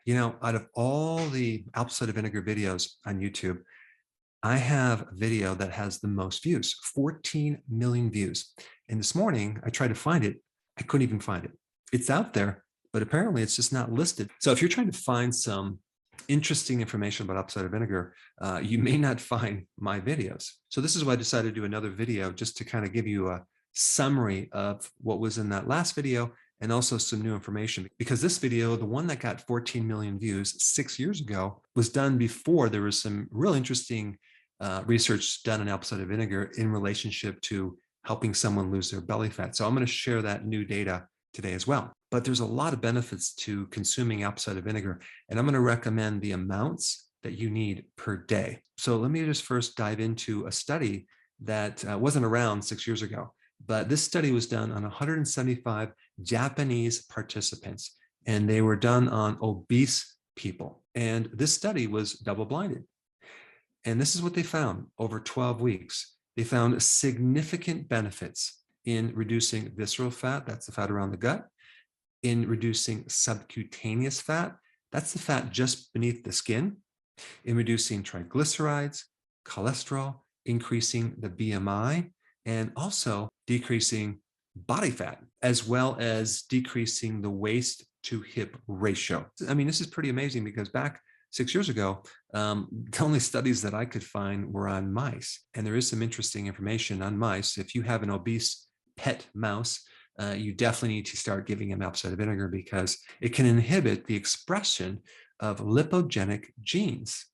You know, out of all the apple cider vinegar videos on YouTube, I have a video that has the most views, 14 million views. And this morning I tried to find it. I couldn't even find it. It's out there, but apparently it's just not listed. So if you're trying to find some interesting information about apple cider vinegar, you may not find my videos. So this is why I decided to do another video just to kind of give you a summary of what was in that last video and also some new information. Because this video, the one that got 14 million views 6 years ago, was done before there was some real interesting research done on apple cider vinegar in relationship to helping someone lose their belly fat. So I'm going to share that new data today as well. But there's a lot of benefits to consuming apple cider vinegar, and I'm going to recommend the amounts that you need per day. So let me just first dive into a study that wasn't around 6 years ago, but this study was done on 175 Japanese participants, and they were done on obese people. And this study was double-blinded. And this is what they found over 12 weeks. They found significant benefits in reducing visceral fat, that's the fat around the gut, in reducing subcutaneous fat, that's the fat just beneath the skin, in reducing triglycerides, cholesterol, increasing the BMI, and also decreasing body fat, as well as decreasing the waist to hip ratio. I mean, this is pretty amazing because back 6 years ago, the only studies that I could find were on mice. And there is some interesting information on mice. If you have an obese pet mouse, you definitely need to start giving him apple cider vinegar because it can inhibit the expression of lipogenic genes.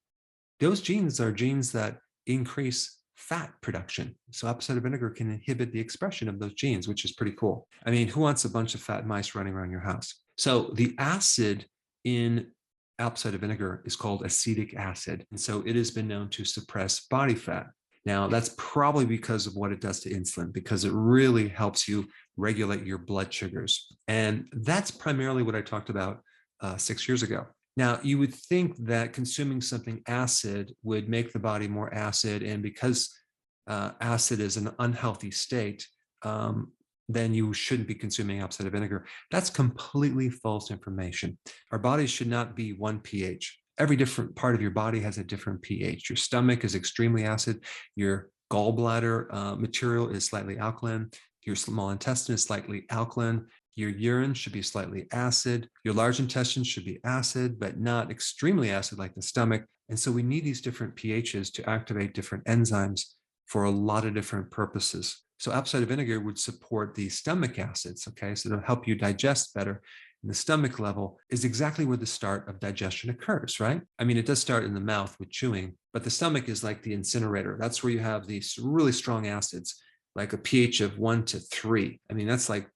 Those genes are genes that increase fat production. So apple cider vinegar can inhibit the expression of those genes, which is pretty cool. I mean, who wants a bunch of fat mice running around your house? So the acid in apple cider vinegar is called acetic acid. And so it has been known to suppress body fat. Now, that's probably because of what it does to insulin, because it really helps you regulate your blood sugars. And that's primarily what I talked about 6 years ago. Now, you would think that consuming something acid would make the body more acid. And because acid is an unhealthy state, then you shouldn't be consuming apple cider vinegar. That's completely false information. Our bodies should not be one pH. Every different part of your body has a different pH. Your stomach is extremely acid. Your gallbladder material is slightly alkaline. Your small intestine is slightly alkaline. Your urine should be slightly acid. Your large intestine should be acid, but not extremely acid like the stomach. And so we need these different pHs to activate different enzymes for a lot of different purposes. So apple cider vinegar would support the stomach acids, okay? So it'll help you digest better. And the stomach level is exactly where the start of digestion occurs, right? I mean, it does start in the mouth with chewing, but the stomach is like the incinerator. That's where you have these really strong acids, like a pH of 1 to 3. I mean, that's like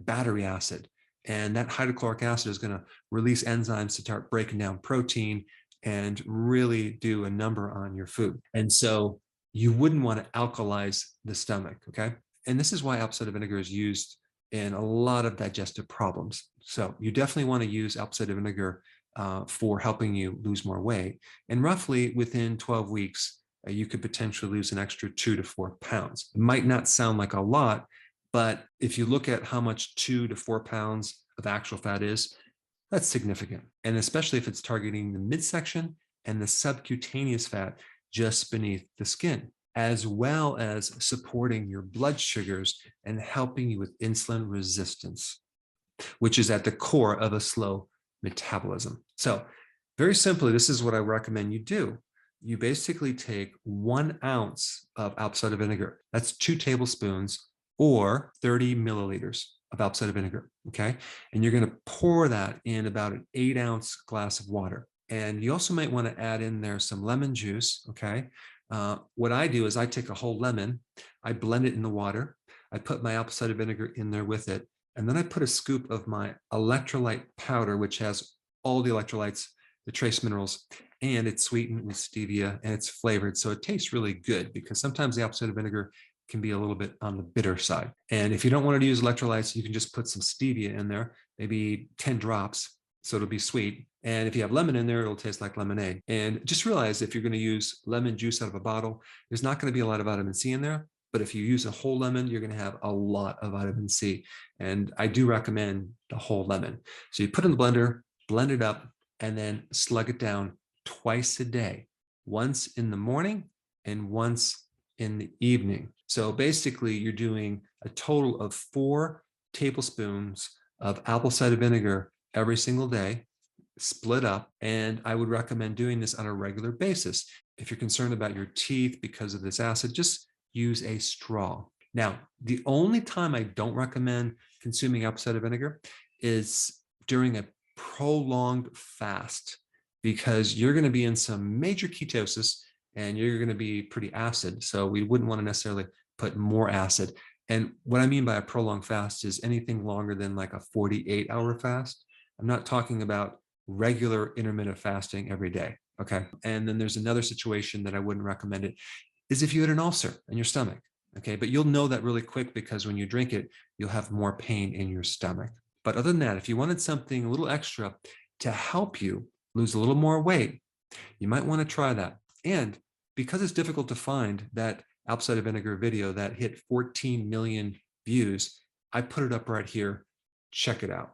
battery acid. And that hydrochloric acid is going to release enzymes to start breaking down protein and really do a number on your food. And so you wouldn't want to alkalize the stomach, okay? And this is why apple cider vinegar is used in a lot of digestive problems. So you definitely want to use apple cider vinegar for helping you lose more weight. And roughly within 12 weeks, you could potentially lose an extra 2 to 4 pounds. It might not sound like a lot, but if you look at how much 2 to 4 pounds of actual fat is, that's significant. And especially if it's targeting the midsection and the subcutaneous fat just beneath the skin, as well as supporting your blood sugars and helping you with insulin resistance, which is at the core of a slow metabolism. So very simply, this is what I recommend you do. You basically take 1 ounce of apple cider vinegar. That's 2 tablespoons or 30 milliliters of apple cider vinegar, okay? And you're gonna pour that in about an 8-ounce glass of water. And you also might wanna add in there some lemon juice, okay? What I do is I take a whole lemon, I blend it in the water, I put my apple cider vinegar in there with it, and then I put a scoop of my electrolyte powder, which has all the electrolytes, the trace minerals, and it's sweetened with stevia and it's flavored. So it tastes really good because sometimes the apple cider vinegar can be a little bit on the bitter side. And if you don't want to use electrolytes, you can just put some stevia in there, maybe 10 drops, so it'll be sweet. And if you have lemon in there, it'll taste like lemonade. And just realize if you're going to use lemon juice out of a bottle, there's not going to be a lot of vitamin C in there. But if you use a whole lemon, you're going to have a lot of vitamin C. And I do recommend the whole lemon. So you put it in the blender, blend it up, and then slug it down twice a day, once in the morning and once in the evening. So basically, you're doing a total of 4 tablespoons of apple cider vinegar every single day, split up. And I would recommend doing this on a regular basis. If you're concerned about your teeth because of this acid, just use a straw. Now, the only time I don't recommend consuming apple cider vinegar is during a prolonged fast, because you're going to be in some major ketosis and you're going to be pretty acid. So we wouldn't want to necessarily put more acid. And what I mean by a prolonged fast is anything longer than like a 48-hour fast. I'm not talking about regular intermittent fasting every day. Okay. And then there's another situation that I wouldn't recommend it is if you had an ulcer in your stomach. Okay. But you'll know that really quick because when you drink it, you'll have more pain in your stomach. But other than that, if you wanted something a little extra to help you lose a little more weight, you might want to try that. And because it's difficult to find that apple cider vinegar video that hit 14 million views, I put it up right here. Check it out.